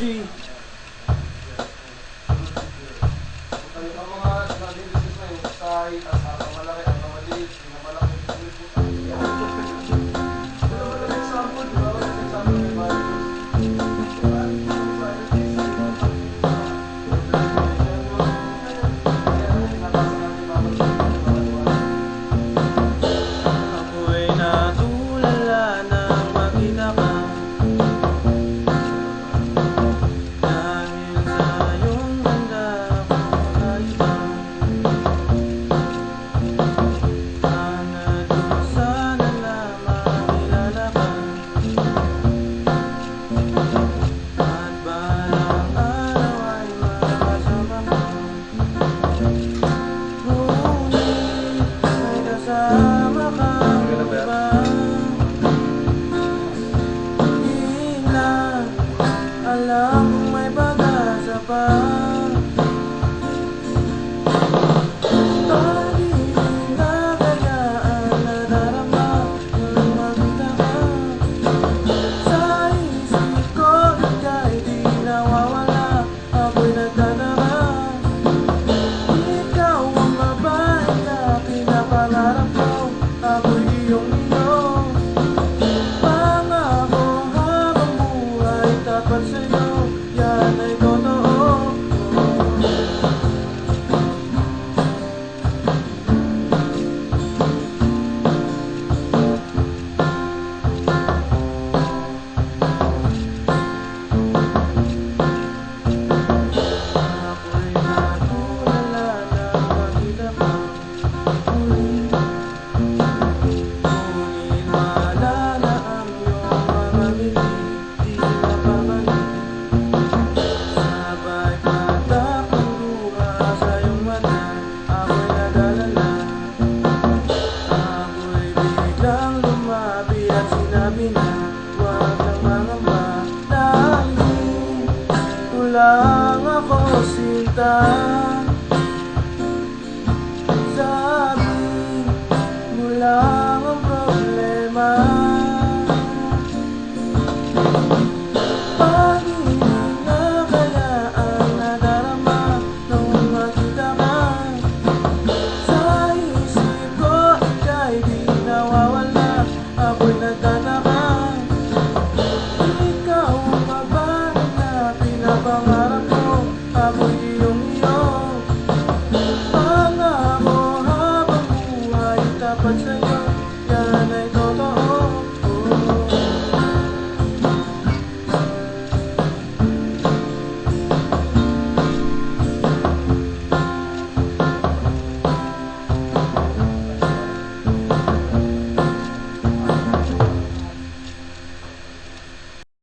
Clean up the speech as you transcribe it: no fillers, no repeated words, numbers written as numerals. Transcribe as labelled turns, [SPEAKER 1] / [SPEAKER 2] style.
[SPEAKER 1] G.
[SPEAKER 2] Tayo ang mga nag-business na yung stay, ang malaki, ang maliit, yung malaki, example, di ba? Example, may
[SPEAKER 1] Ako'y natulala nang makita ka, dahil sa iyong ganda ako'y kakaiba. Sana doon sana lang makilala ka, at balang araw ay makasama ka. Ngunit may kasama ka iba, di na alam kung may pag-asa pa. Bakit na kayaan nadarama nang makita ka? Sa isip ko ika'y di nawawala, ako'y nagtataka. Ikaw ang babae na pinapangarap ko, ako'y iyong ino. Pangako habang buhay tapat sa'yo, yan ay totoo. Ako'y natulala nang makita ka muli, ngunit maalala ang iyong mga ngiti, di mapabalik. Sabay patak ng luha sa iyong mata, ako'y nag-alala. Ako'y biglang lumabi at sinabi na huwag kang mangamba, dahil kulang ako sinta.